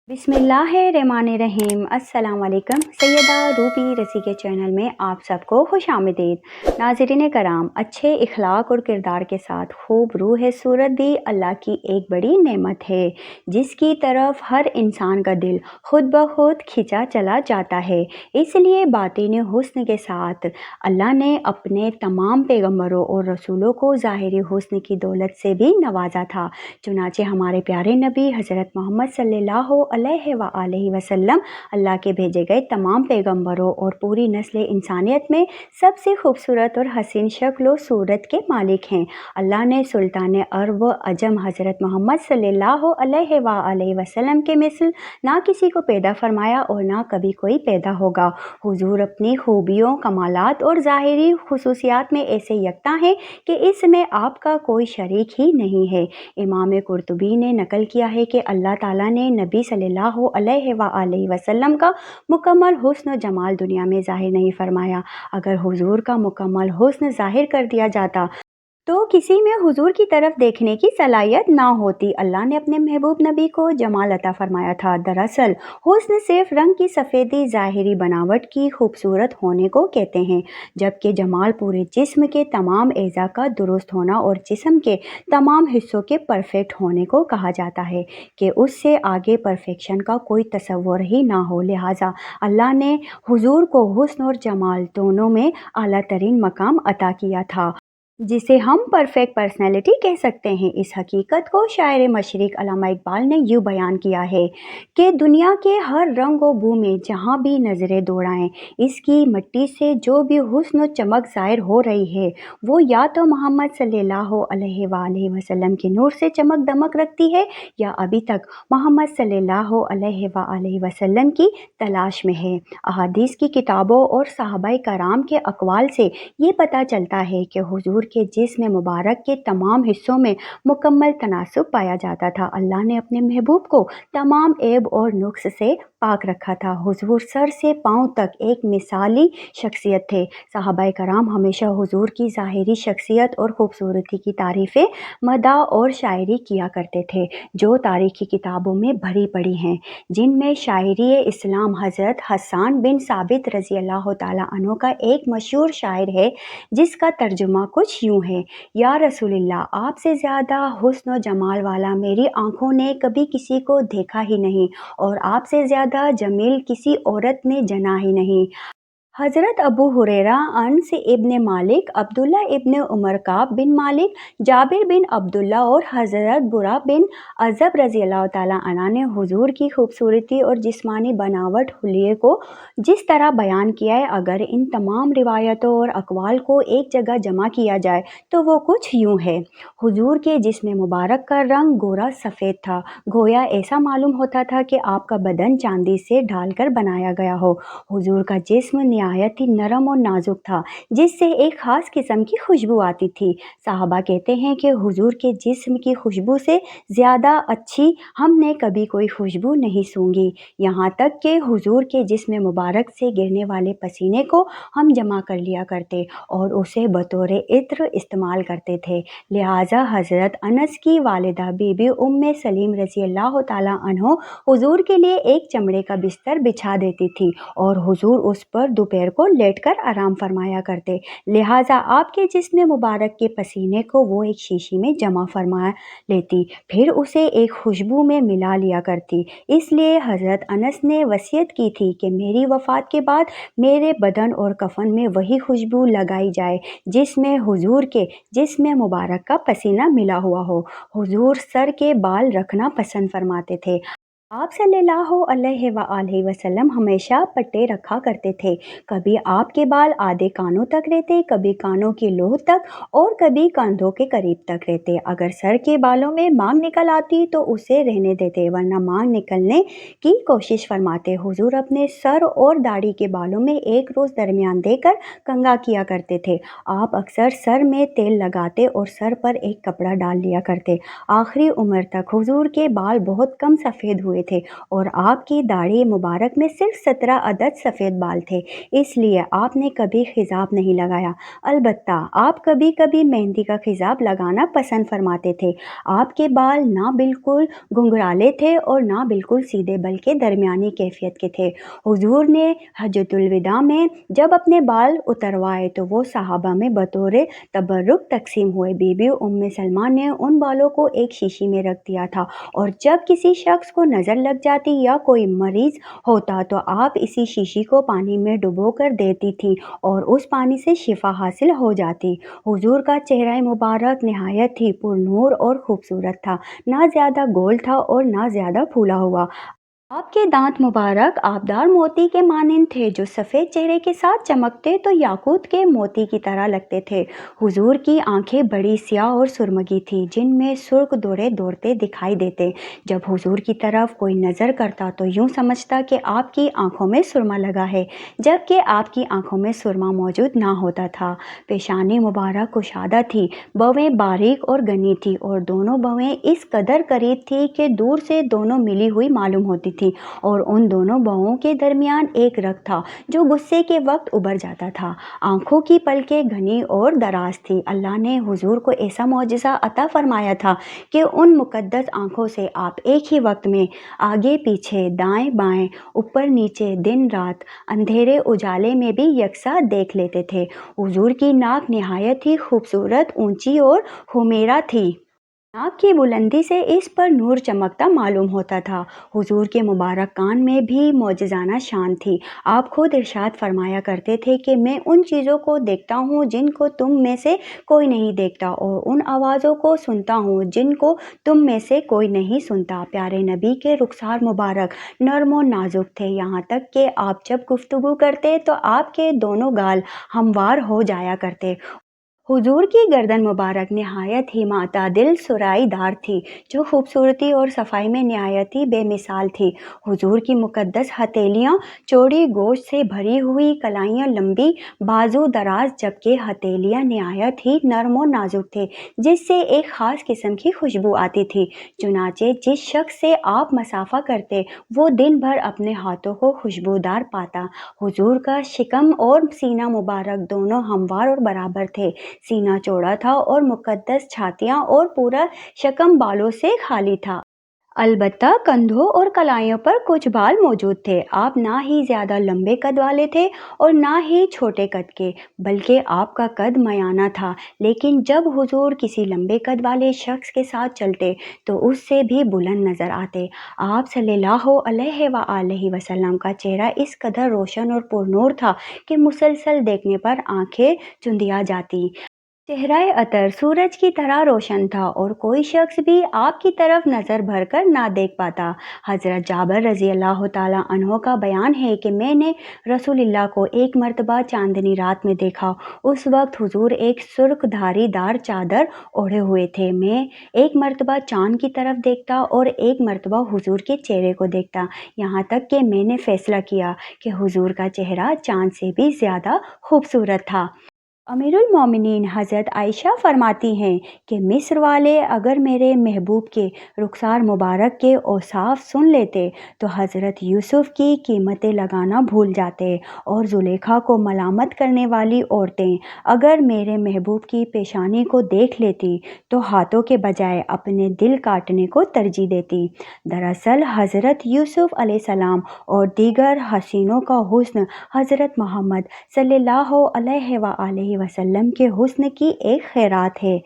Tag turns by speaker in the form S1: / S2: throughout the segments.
S1: बिस्मिल्लाहिर्रहमानिर्रहीम। अस्सलाम वालेकुम। सैयदा रूबी रसी के चैनल में आप सबको खुश आमदीद। नाज़रीन कराम, अच्छे इखलाक और किरदार के साथ खूब रूह सूरत भी अल्लाह की एक बड़ी नेमत है, जिसकी तरफ हर इंसान का दिल खुद ब खुद खिंचा चला जाता है। इसलिए बातिनी हुस्न के साथ अल्लाह ने अपने तमाम पैगम्बरों और रसूलों को ज़ाहिरी हुस्न की दौलत से भी नवाजा था। चुनाचे हमारे प्यारे नबी हज़रत मोहम्मद सल्लल्लाहु अलैहि वसल्लम अल्लाह के भेजे गए तमाम पैगंबरों और पूरी नस्ल इंसानियत में सबसे खूबसूरत और हसीन शक्ल व सूरत के मालिक हैं। अल्लाह ने सुल्तान अरब व अजम हज़रत मोहम्मद सल्लल्लाहु अलैहि वसल्लम के मिसल ना किसी को पैदा फरमाया और ना कभी कोई पैदा होगा। हुजूर अपनी खूबियों, कमालात और ज़ाहिरी खुसूसियात में ऐसे यकता हैं कि इसमें आपका कोई शरीक ही नहीं है। इमाम कुर्तुबी ने नकल किया है कि अल्लाह ताला ने नबी सल्लल्लाहु अलैहि वसल्लम का मुकम्मल हुस्न जमाल दुनिया में ज़ाहिर नहीं फरमाया। अगर हुजूर का मुकम्मल हुस्न ज़ाहिर कर दिया जाता तो किसी में हुजूर की तरफ देखने की सलाहियत ना होती। अल्लाह ने अपने महबूब नबी को जमाल अता फरमाया था। दरअसल हुस्न सिर्फ रंग की सफ़ेदी, ज़ाहिरी बनावट की खूबसूरत होने को कहते हैं, जबकि जमाल पूरे जिस्म के तमाम एज़ा का दुरुस्त होना और जिस्म के तमाम हिस्सों के परफेक्ट होने को कहा जाता है कि उससे आगे परफेक्शन का कोई तसव्वुर ही ना हो। लिहाजा अल्लाह ने हुजूर को हुस्न और जमाल दोनों में आला तरीन मकाम अता किया था, जिसे हम परफेक्ट पर्सनैलिटी कह सकते हैं। इस हकीकत को शायर मशरिक अल्लामा इकबाल ने यूँ बयान किया है कि दुनिया के हर रंग व बू में जहाँ भी नज़रें दौड़ाएं, इसकी मिट्टी से जो भी हुस्न व चमक ज़ाहिर हो रही है, वो या तो मोहम्मद सल्लल्लाहु अलैहि वसल्लम के नूर से चमक दमक रखती है या अभी तक मोहम्मद सल्लल्लाहु अलैहि वसल्लम की तलाश में है। अहादीस की किताबों और सहाबाए कराम के अक़वाल से ये पता चलता है कि हुजूर के जिस्म मुबारक के तमाम हिस्सों में मुकम्मल तनासुब पाया जाता था। अल्लाह ने अपने महबूब को तमाम ऐब और नुक्स से पाक रखा था। हुजूर सर से पाँव तक एक मिसाली शख्सियत थे। सहाबाए कराम हमेशा हुजूर की ज़ाहिरी शख्सियत और ख़ूबसूरती की तारीफ़ें, मदाह और शायरी किया करते थे, जो तारीख़ी किताबों में भरी पड़ी हैं, जिनमें शायरी इस्लाम हज़रत हसन बिन साबित रज़ी अल्लाह तआला अन्हु का एक मशहूर शायर है, जिसका तर्जुमा कुछ यूँ है: या रसूलल्लाह, आपसे ज़्यादा हुस्न व जमाल वाला मेरी आँखों ने कभी किसी को देखा ही नहीं और आपसे ज़्यादा जमील किसी औरत ने जना ही नहीं। हज़रत अबू हुरैरा, अनस इब्न मालिक, अब्दुल्ला इब्न उमर, काब बिन मालिक, जाबिर बिन अब्दुल्ला और हज़रत बुरा बिन अज़ब रज़ी अल्लाह ताला अन्हा ने हुजूर की खूबसूरती और जिस्मानी बनावट हुलिये को जिस तरह बयान किया है, अगर इन तमाम रिवायतों और अक़वाल को एक जगह जमा किया जाए तो वो कुछ यूँ है: हुजूर के जिस्म मुबारक का रंग गोरा सफ़ेद था, गोया ऐसा मालूम होता था कि आपका बदन चांदी से ढाल कर बनाया गया हो। हुजूर का जिस्म निहायत ही नरम और नाजुक था, जिससे एक ख़ास किस्म की खुशबू आती थी। साहबा कहते हैं कि हुजूर के जिस्म की खुशबू से ज़्यादा अच्छी हमने कभी कोई खुशबू नहीं सूंघी। यहाँ तक कि हुजूर के जिस्म मुबारक से गिरने वाले पसीने को हम जमा कर लिया करते और उसे बतौर इत्र इस्तेमाल करते थे। लिहाजा हज़रत अनस की वालिदा बीबी उम्मे सलीम रज़ी अल्लाह तआला अन्हो हुजूर के लिए एक चमड़े का बिस्तर बिछा देती थी और हुजूर उस पर दोपहर को लेटकर आराम फरमाया करते। लिहाजा आपके जिस्म मुबारक के पसीने को वो एक शीशी में जमा फरमा लेती, फिर उसे एक खुशबू में मिला लिया करती। इसलिए हज़रत अनस ने वसीयत की थी कि मेरी वफ़ात के बाद मेरे बदन और कफन में वही खुशबू लगाई जाए जिसमें हुजूर के जिस्म मुबारक का पसीना मिला हुआ हो। हुजूर सर के बाल रखना पसंद फरमाते थे। आप सल्लल्लाहु अलैहि वसल्लम हमेशा पट्टे रखा करते थे। कभी आपके बाल आधे कानों तक रहते, कभी कानों की लोह तक और कभी कंधों के करीब तक रहते। अगर सर के बालों में मांग निकल आती तो उसे रहने देते, वरना मांग निकलने की कोशिश फरमाते। हुजूर अपने सर और दाढ़ी के बालों में एक रोज़ दरमियान देकर कंघा किया करते थे। आप अक्सर सर में तेल लगाते और सर पर एक कपड़ा डाल लिया करते। आखिरी उम्र तक हुजूर के बाल बहुत कम सफ़ेद हुए ہوئے تھے اور آپ کی داڑھی مبارک میں صرف 17 عدد سفید بال تھے، اس لیے آپ نے کبھی خضاب نہیں لگایا۔ البتہ آپ کبھی کبھی مہندی کا خضاب لگانا پسند فرماتے تھے۔ آپ کے بال نہ بالکل گھنگرالے تھے اور نہ بالکل سیدھے بلکہ درمیانی کیفیت کے تھے۔ حضور نے حجۃ الوداع میں جب اپنے بال اتروائے تو وہ صحابہ میں بطور تبرک تقسیم ہوئے۔ بی بی ام سلمہ نے ان بالوں کو ایک شیشی میں رکھ دیا تھا اور جب کسی شخص کو نظر لگ جاتی یا کوئی مریض ہوتا تو آپ اسی شیشی کو پانی میں ڈبو کر دیتی تھیں اور اس پانی سے شفا حاصل ہو جاتی۔ حضور کا چہرہ مبارک نہایت ہی پر نور اور خوبصورت تھا، نہ زیادہ گول تھا اور نہ زیادہ پھولا ہوا۔ آپ کے دانت مبارک آبدار موتی کے مانند تھے جو سفید چہرے کے ساتھ چمکتے تو یاقوت کے موتی کی طرح لگتے تھے۔ حضور کی آنکھیں بڑی سیاہ اور سرمگی تھیں جن میں سرخ دورے دوڑتے دکھائی دیتے۔ جب حضور کی طرف کوئی نظر کرتا تو یوں سمجھتا کہ آپ کی آنکھوں میں سرما لگا ہے، جبکہ آپ کی آنکھوں میں سرما موجود نہ ہوتا تھا۔ پیشانی مبارک کشادہ تھی، بویں باریک اور گھنی تھی اور دونوں بویں اس قدر قریب تھی کہ دور سے دونوں ملی ہوئی معلوم ہوتی تھی اور ان دونوں بوؤں کے درمیان ایک رگ تھا جو غصے کے وقت ابھر جاتا تھا۔ آنکھوں کی پلکیں گھنی اور دراز تھی۔ اللہ نے حضور کو ایسا معجزہ عطا فرمایا تھا کہ ان مقدس آنکھوں سے آپ ایک ہی وقت میں آگے پیچھے، دائیں بائیں، اوپر نیچے، دن رات، اندھیرے اجالے میں بھی یکساں دیکھ لیتے تھے۔ حضور کی ناک نہایت ہی خوبصورت، اونچی اور خمیرہ تھی۔ ناک کی بلندی سے اس پر نور چمکتا معلوم ہوتا تھا۔ حضور کے مبارک کان میں بھی معجزانہ شان تھی۔ آپ خود ارشاد فرمایا کرتے تھے کہ میں ان چیزوں کو دیکھتا ہوں جن کو تم میں سے کوئی نہیں دیکھتا اور ان آوازوں کو سنتا ہوں جن کو تم میں سے کوئی نہیں سنتا۔ پیارے نبی کے رخسار مبارک نرم و نازک تھے، یہاں تک کہ آپ جب گفتگو کرتے تو آپ کے دونوں گال ہموار ہو جایا کرتے۔ حضور کی گردن مبارک نہایت ہی معتدل سرائی دار تھی جو خوبصورتی اور صفائی میں نہایت ہی بے مثال تھی۔ حضور کی مقدس ہتھیلیاں چوڑی، گوشت سے بھری ہوئی کلائیاں لمبی، بازو دراز، جبکہ ہتھیلیاں نہایت ہی نرم و نازک تھے جس سے ایک خاص قسم کی خوشبو آتی تھی۔ چنانچہ جس شخص سے آپ مصافحہ کرتے وہ دن بھر اپنے ہاتھوں کو خوشبودار پاتا۔ حضور کا شکم اور سینہ مبارک دونوں ہموار اور برابر تھے۔ سینہ چوڑا تھا اور مقدس چھاتیاں اور پورا شکم بالوں سے خالی تھا۔ البتہ کندھوں اور کلائیوں پر کچھ بال موجود تھے۔ آپ نہ ہی زیادہ لمبے قد والے تھے اور نہ ہی چھوٹے قد کے، بلکہ آپ کا قد میانہ تھا۔ لیکن جب حضور کسی لمبے قد والے شخص کے ساتھ چلتے تو اس سے بھی بلند نظر آتے۔ آپ صلی اللہ علیہ وآلہ وسلم کا چہرہ اس قدر روشن اور پر نور تھا کہ مسلسل دیکھنے پر آنکھیں چندیا جاتی۔ چہرہ اطہر سورج کی طرح روشن تھا اور کوئی شخص بھی آپ کی طرف نظر بھر کر نہ دیکھ پاتا۔ حضرت جابر رضی اللہ تعالیٰ عنہ کا بیان ہے کہ میں نے رسول اللہ کو ایک مرتبہ چاندنی رات میں دیکھا۔ اس وقت حضور ایک سرخ دھاری دار چادر اوڑھے ہوئے تھے۔ میں ایک مرتبہ چاند کی طرف دیکھتا اور ایک مرتبہ حضور کے چہرے کو دیکھتا، یہاں تک کہ میں نے فیصلہ کیا کہ حضور کا چہرہ چاند سے بھی زیادہ خوبصورت تھا۔ امیر المومنین حضرت عائشہ فرماتی ہیں کہ مصر والے اگر میرے محبوب کے رخسار مبارک کے اوصاف سن لیتے تو حضرت یوسف کی قیمتیں لگانا بھول جاتے، اور زلیخا کو ملامت کرنے والی عورتیں اگر میرے محبوب کی پیشانی کو دیکھ لیتی تو ہاتھوں کے بجائے اپنے دل کاٹنے کو ترجیح دیتی۔ دراصل حضرت یوسف علیہ السلام اور دیگر حسینوں کا حسن حضرت محمد صلی اللہ علیہ وآلہ وسلم کے حسن کی ایک خیرات ہے۔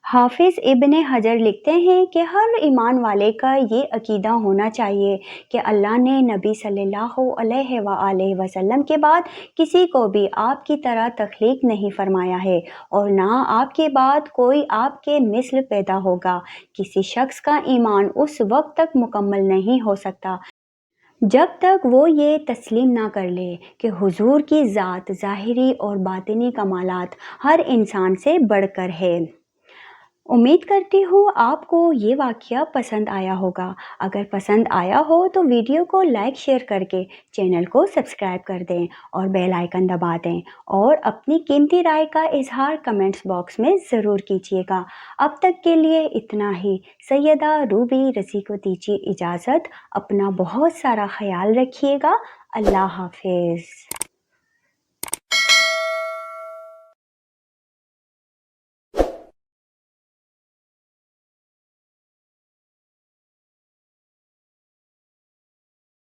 S1: حافظ ابن حجر لکھتے ہیں کہ ہر ایمان والے کا یہ عقیدہ ہونا چاہیے کہ اللہ نے نبی صلی اللہ علیہ وآلہ وسلم کے بعد کسی کو بھی آپ کی طرح تخلیق نہیں فرمایا ہے اور نہ آپ کے بعد کوئی آپ کے مثل پیدا ہوگا۔ کسی شخص کا ایمان اس وقت تک مکمل نہیں ہو سکتا جب تک وہ یہ تسلیم نہ کر لے کہ حضور کی ذات ظاہری اور باطنی کمالات ہر انسان سے بڑھ کر ہے۔ उम्मीद करती हूँ आपको ये वाक़या पसंद आया होगा। अगर पसंद आया हो तो वीडियो को लाइक शेयर करके चैनल को सब्सक्राइब कर दें और बेल आइकन दबा दें और अपनी कीमती राय का इज़हार कमेंट्स बॉक्स में ज़रूर कीजिएगा। अब तक के लिए इतना ही। सैयदा रूबी रज़ी को दीजिए इजाज़त। अपना बहुत सारा ख़याल रखिएगा। अल्लाह हाफ़िज़।